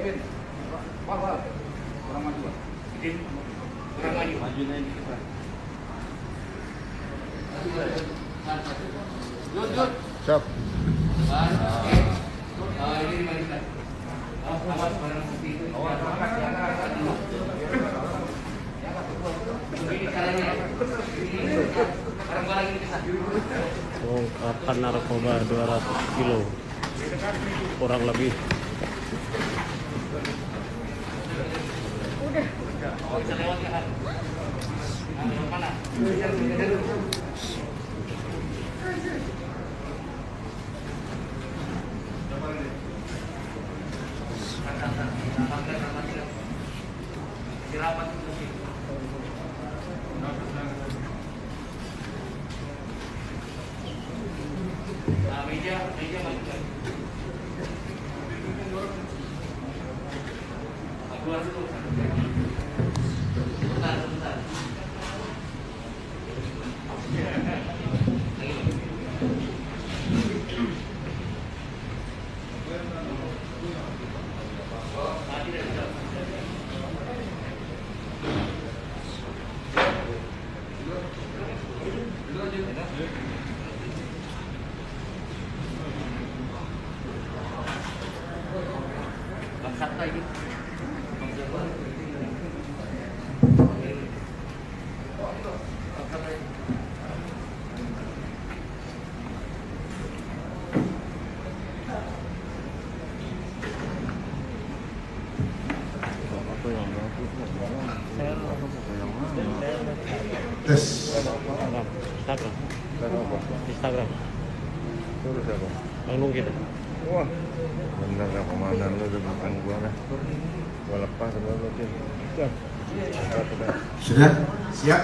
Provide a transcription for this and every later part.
Kurang maju, Pak. Kurang maju. Majuin aja dikit, Pak. Jut. Siap. Ini dimajukan. Awas barang bukti itu. Angkat dulu. Begini caranya. Barang-barang ini bisa. Bongkaran narkoba 200 kilo kurang lebih. Oh, bisa lewat ya, Kak? Lewat mana? Dirapat dulu sih. Nah, meja majukan. Keluar dulu. Sebentar. Sakta ini. Tes. Instagram. Terus siapa? Langsung kita. Wah. Bener lah komandan lu udah belakang gua lah. Gua lepas sama lu Tim. Sudah? Siap?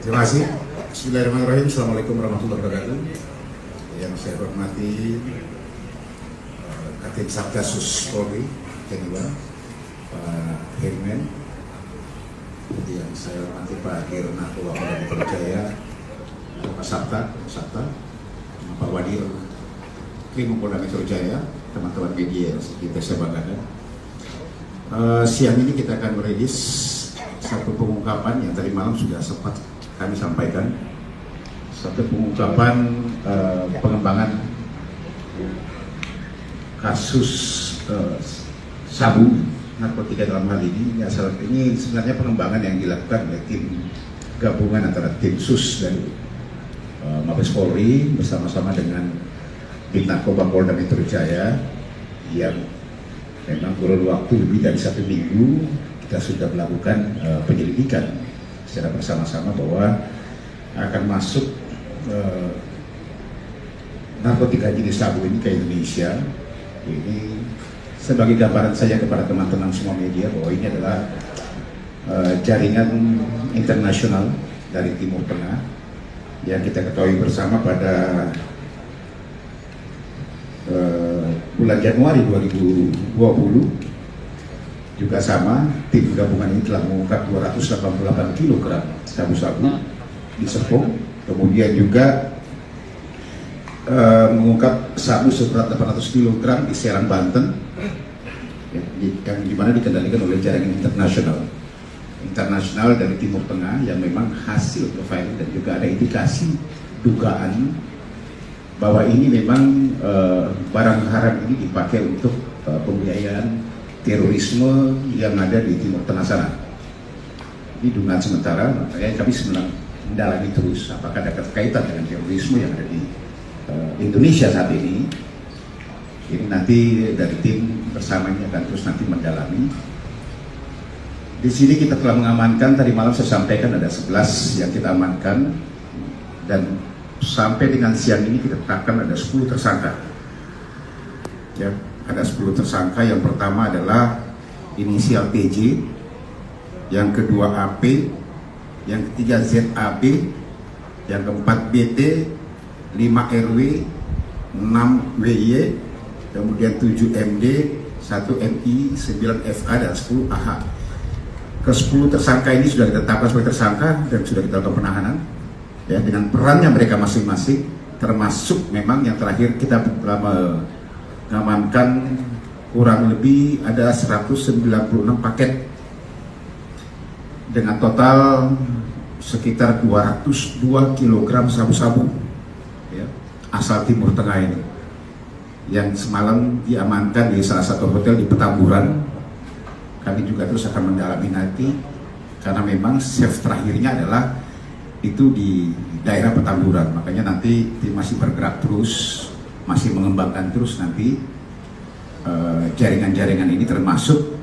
Terima kasih. Bismillahirrahmanirrahim. Assalamualaikum warahmatullahi wabarakatuh. Yang saya hormati Kapten Satgasus Polri, Kedua, Pak Herman. Yang saya hormati Pak Kirna Polda Metro Jaya, Pak Sabta, Pak Wadir Krim Polda Metro Jaya, teman-teman media yang kita banggakan. Siang ini kita akan merilis satu pengungkapan yang tadi malam sudah sempat kami sampaikan, satu pengungkapan pengembangan kasus sabu narkotika dalam hal ini. Ini sebenarnya pengembangan yang dilakukan oleh tim gabungan antara tim sus dari Mabes Polri bersama-sama dengan Bid Narkoba Polda Metro Jaya, yang memang kurun waktu lebih dari 1 minggu kita sudah melakukan penyelidikan secara bersama-sama bahwa akan masuk narkotika jenis sabu ini ke Indonesia. Ini sebagai gambaran saja kepada teman-teman semua media bahwa ini adalah jaringan internasional dari Timur Tengah yang kita ketahui bersama pada bulan Januari 2020 juga sama, tim gabungan ini telah mengungkap 288 kg sabu-sabu di Serpong, kemudian juga mengungkap sabu seberat 800 kg di Serang, Banten, yang dimana dikendalikan oleh jaringan internasional dari Timur Tengah yang memang hasil profiling dan juga ada indikasi dugaan bahwa ini memang barang haram ini dipakai untuk pembiayaan terorisme yang ada di Timur Tengah sana. Ini dugaan sementara, makanya kami sedang mendalami terus apakah ada kaitan dengan terorisme yang ada di Indonesia saat ini. Ini nanti dari tim bersama ini akan terus nanti mendalami. Di sini kita telah mengamankan, tadi malam saya sampaikan ada 11 yang kita amankan, dan sampai dengan siang ini kita tetapkan ada 10 tersangka. Ya, ada 10 tersangka. Yang pertama adalah inisial TJ, yang kedua AP, yang ketiga ZAB, yang keempat BT, 5 RW, 6 WY, kemudian 7 MD, 1 MI, 9 FA, dan 10 AH. Ke-10 tersangka ini sudah ditetapkan sebagai tersangka dan sudah kita lakukan penahanan, ya, dengan perannya mereka masing-masing, termasuk memang yang terakhir kita telah mengamankan kurang lebih ada 196 paket dengan total sekitar 202 kg sabu-sabu ya, asal Timur Tengah ini, yang semalam diamankan di salah satu hotel di Petamburan. Kami juga terus akan mendalami nanti, karena memang safe terakhirnya adalah itu di daerah Petamburan. Makanya nanti tim masih bergerak terus, masih mengembangkan terus nanti jaringan-jaringan ini, termasuk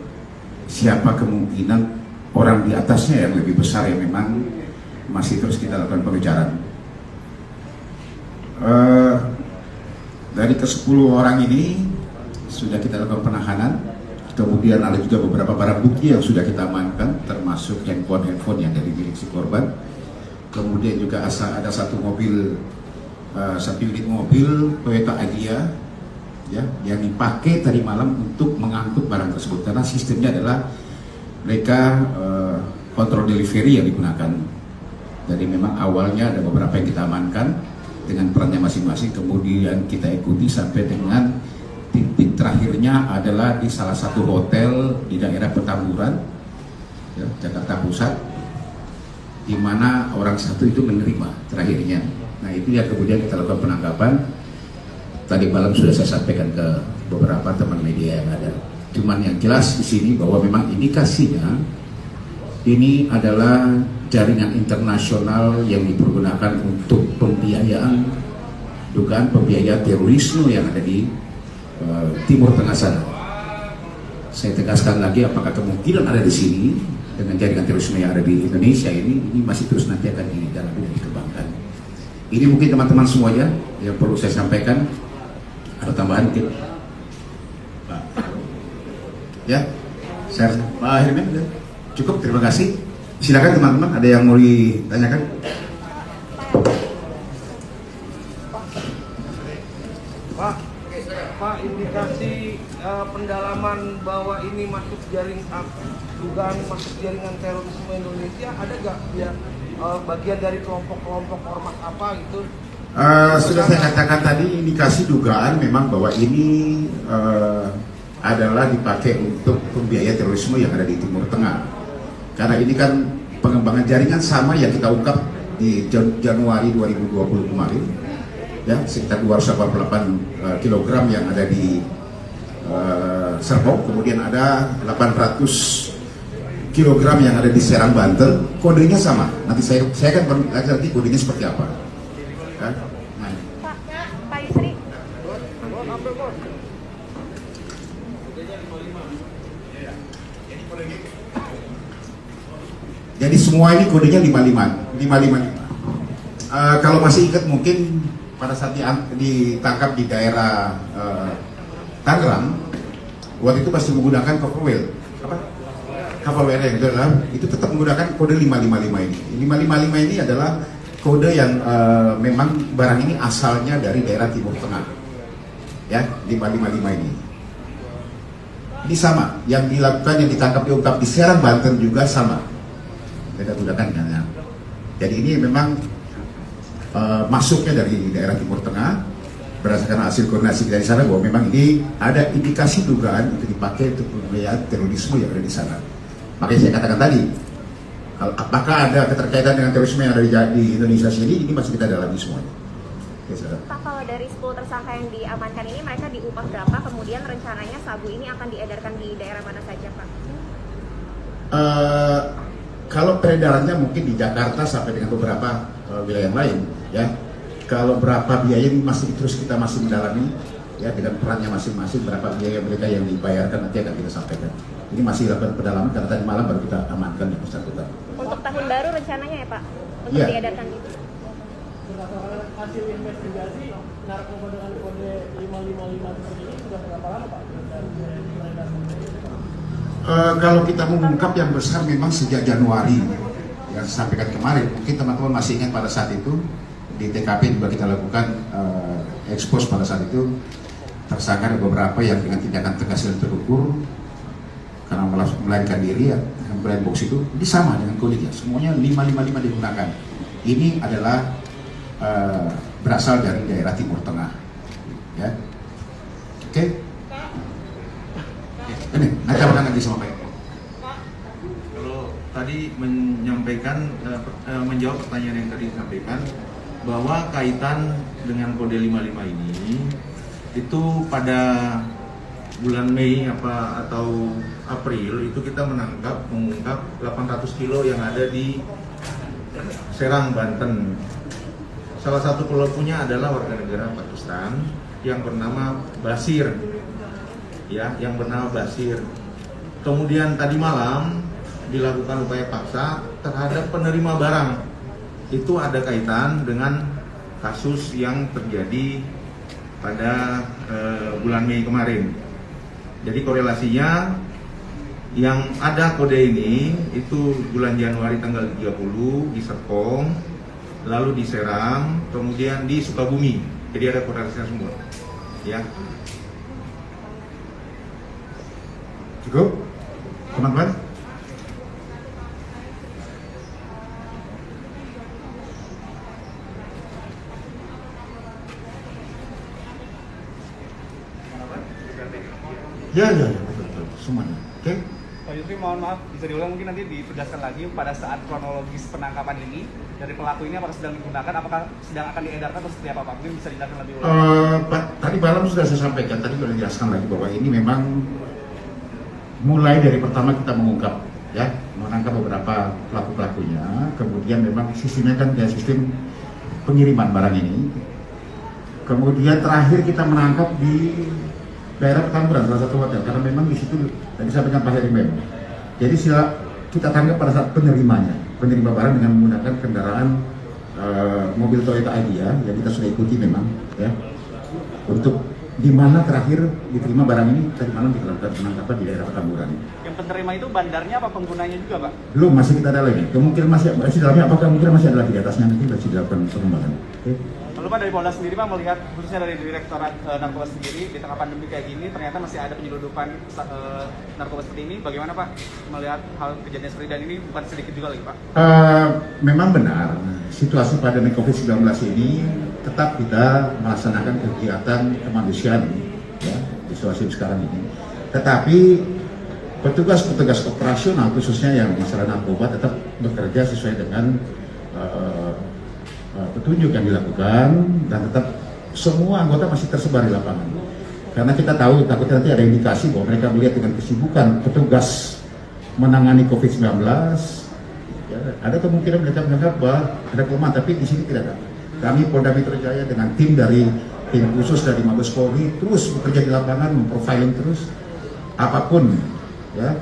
siapa kemungkinan orang di atasnya yang lebih besar, yang memang masih terus kita lakukan pengejaran. Dari ke-10 orang ini sudah kita lakukan penahanan. Kemudian ada juga beberapa barang bukti yang sudah kita amankan, termasuk handphone yang dari milik si korban. Kemudian juga ada satu unit mobil Toyota Agya ya, yang dipakai tadi malam untuk mengangkut barang tersebut, karena sistemnya adalah mereka kontrol delivery yang digunakan. Jadi memang awalnya ada beberapa yang kita amankan dengan perannya masing-masing, kemudian kita ikuti sampai dengan titik terakhirnya adalah di salah satu hotel di daerah Petamburan ya, Jakarta Pusat, di mana orang satu itu menerima terakhirnya. Nah itu yang kemudian kita lakukan penangkapan. Tadi malam sudah saya sampaikan ke beberapa teman media yang ada. Cuman yang jelas di sini bahwa memang indikasinya ini adalah jaringan internasional yang dipergunakan untuk pembiayaan, dugaan pembiayaan terorisme yang ada di Timur Tengah sana. Saya tegaskan lagi, apakah kemungkinan ada di sini dengan jaringan terorisme yang ada di Indonesia ini masih terus nanti akan didalami dan dikembangkan. Ini mungkin teman-teman semuanya yang perlu saya sampaikan. Ada tambahan mungkin? Pak. Ya, saya Pak Herman, cukup, terima kasih. Silakan teman-teman, ada yang mau ditanyakan? Pak, indikasi pendalaman bahwa ini masuk dugaan masuk jaringan terorisme Indonesia, ada nggak ya bagian dari kelompok-kelompok ormas apa gitu? Sudah saya katakan tadi, indikasi dugaan memang bahwa ini adalah dipakai untuk pembiayaan terorisme yang ada di Timur Tengah. Karena ini kan pengembangan jaringan sama yang kita ungkap di Januari 2020 kemarin, ya, sekitar 288 kg yang ada di Serpong, kemudian ada 800 kg yang ada di Serang, Banten. Kodenya sama. Nanti saya akan nanti kodenya seperti apa. Ya. Nah. Pak Yusri. Jadi semua ini kodenya 555. Kalau masih ingat mungkin pada saat ditangkap di daerah Tangerang, waktu itu masih menggunakan cover wheel, cover wheel yang itu tetap menggunakan kode 555 ini. 555 ini adalah kode yang memang barang ini asalnya dari daerah Timur Tengah, ya, 555 ini. Ini sama, yang dilakukan, yang ditangkap, diungkap di Serang, Banten juga sama. Beda gunakan kan. Jadi ini memang masuknya dari daerah Timur Tengah, berdasarkan hasil koordinasi dari sana bahwa memang ini ada indikasi dugaan itu dipakai untuk pembiayaan terorisme yang ada di sana. Makanya saya katakan tadi, apakah ada keterkaitan dengan terorisme yang ada di Indonesia sini, ini masih kita dalami semuanya. Pak, kalau dari 10 tersangka yang diamankan ini, mereka diupah berapa? Kemudian rencananya sabu ini akan diedarkan di daerah mana saja, Pak? Kalau peredarannya mungkin di Jakarta sampai dengan beberapa wilayah yang lain, ya. Kalau berapa biaya ini kita masih mendalami, ya, dengan perannya masing-masing, berapa biaya mereka yang dibayarkan nanti akan kita sampaikan. Ini masih lakukan pendalaman karena tadi malam baru kita amankan di bersangkutan. Untuk tahun baru rencananya ya, Pak, untuk ya, diedarkan itu. Berdasarkan hasil investigasi, narkoba dengan kode 555 ini sudah berapa lama, Pak? Kalau kita mengungkap yang besar memang sejak Januari yang saya sampaikan kemarin. Mungkin teman-teman masih ingat pada saat itu di TKP juga kita lakukan expose pada saat itu, tersangka ada beberapa yang dengan tindakan tegas dan terukur karena melarikan diri, ya, dengan black box itu sama dengan kodenya, semuanya 555 digunakan. Ini adalah berasal dari daerah Timur Tengah. Ya, oke. Ini nanti akan lagi sama Pak. Kalau tadi menyampaikan menjawab pertanyaan yang tadi disampaikan bahwa kaitan dengan kode 55 ini itu pada bulan Mei atau April itu kita mengungkap 800 kilo yang ada di Serang, Banten. Salah satu pelakunya adalah warga negara Pakistan yang bernama Basir. Ya, yang bernama Basir. Kemudian tadi malam dilakukan upaya paksa terhadap penerima barang. Itu ada kaitan dengan kasus yang terjadi pada bulan Mei kemarin. Jadi korelasinya yang ada kode ini itu bulan Januari tanggal 30 di Serpong, lalu di Serang, kemudian di Sukabumi. Jadi ada korelasinya semua. Ya. Cukup, teman-teman? Ya, betul, semuanya. Oke? Pak Yusri, mohon maaf, bisa diulang mungkin nanti ditegaskan lagi pada saat kronologis penangkapan ini dari pelaku ini apakah sedang digunakan, apakah sedang akan diedarkan atau seperti apa Pak? Mungkin bisa dijelaskan lebih ulang. Tadi malam sudah saya sampaikan, tadi sudah dijelaskan lagi bahwa ini memang mulai dari pertama kita mengungkap, ya, menangkap beberapa pelaku-pelakunya, kemudian memang sistemnya kan dia sistem pengiriman barang ini, kemudian terakhir kita menangkap di daerah Petamburan, salah satu hotel, karena memang di situ tadi saya sampaikan Pak Heri memang. Jadi kita tangkap pada saat penerima barang dengan menggunakan kendaraan mobil Toyota Idea yang kita sudah ikuti memang, ya, untuk di mana terakhir diterima barang ini tadi malam dilakukan penangkapan di daerah Petamburan. Yang penerima itu bandarnya apa penggunanya juga Pak? Belum, masih kita dalami. Kemungkinan masih dalamnya, apakah kemungkinan masih ada lagi di atasnya, nanti masih dilakukan pengembangan. Oke. Lalu Pak dari Polda sendiri Pak melihat khususnya dari Direktorat Narkoba sendiri di tengah pandemi kayak gini ternyata masih ada penyeludupan narkoba seperti ini, bagaimana Pak melihat hal kejadian seperti dan ini bukan sedikit juga lagi Pak? Memang benar situasi pandemi COVID-19 ini tetap kita melaksanakan kegiatan kemanusiaan, ya, di situasi sekarang ini. Tetapi petugas-petugas operasional khususnya yang masalah narkoba tetap bekerja sesuai dengan petunjuk yang dilakukan dan tetap semua anggota masih tersebar di lapangan. Karena kita tahu takutnya nanti ada indikasi bahwa mereka melihat dengan kesibukan petugas menangani COVID-19, ya, ada kemungkinan mereka menganggap bahwa ada kelemahan, tapi di sini tidak ada. Kami Polda Metro Jaya dengan tim khusus dari Mabes Polri terus bekerja di lapangan, memprofiling terus apapun, ya,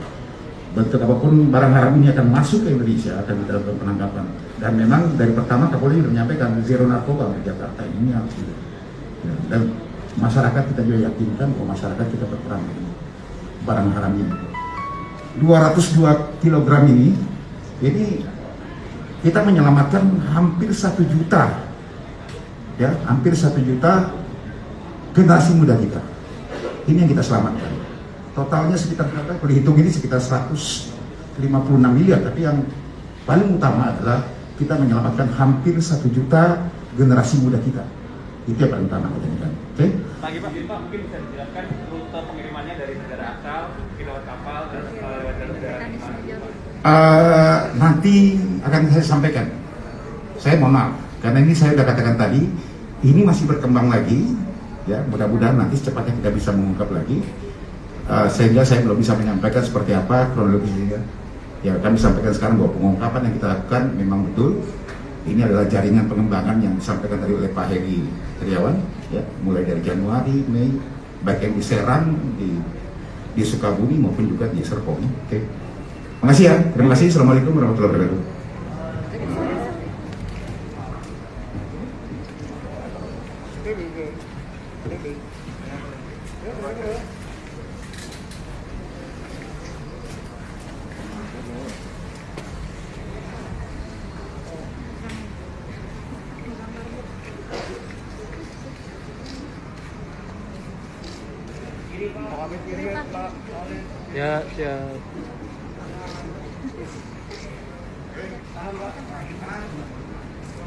bentuk apapun barang haram ini akan masuk ke Indonesia, akan kita lakukan penangkapan. Dan memang dari pertama Kapolri sudah menyampaikan zero narkoba di Jakarta ini harus gitu. Ya, dan masyarakat kita juga yakinkan bahwa masyarakat kita berperan dengan barang haram ini. 202 kg ini kita menyelamatkan hampir 1 juta, ya, hampir 1 juta generasi muda kita. Ini yang kita selamatkan. Totalnya sekitar, kalau dihitung ini sekitar 156 miliar, tapi yang paling utama adalah kita menyelamatkan hampir 1 juta generasi muda kita. Itu yang paling utama kita inginkan. Oke? Lagi Pak, mungkin bisa dijelaskan rute pengirimannya dari negara asal, lewat kapal, dan lewat negara mana? Nanti akan saya sampaikan. Saya mohon maaf, karena ini saya sudah katakan tadi, ini masih berkembang lagi, ya, mudah-mudahan nanti secepatnya kita bisa mengungkap lagi. Sehingga saya belum bisa menyampaikan seperti apa kronologisnya. Ya, kami sampaikan sekarang bahwa pengungkapan yang kita lakukan memang betul. Ini adalah jaringan pengembangan yang disampaikan tadi oleh Pak Heri Triawan, ya, mulai dari Januari, Mei, baik yang di Serang, di Sukabumi maupun juga di Serpong. Oke. Makasih ya. Terima kasih. Assalamualaikum warahmatullahi wabarakatuh. Ya, siap.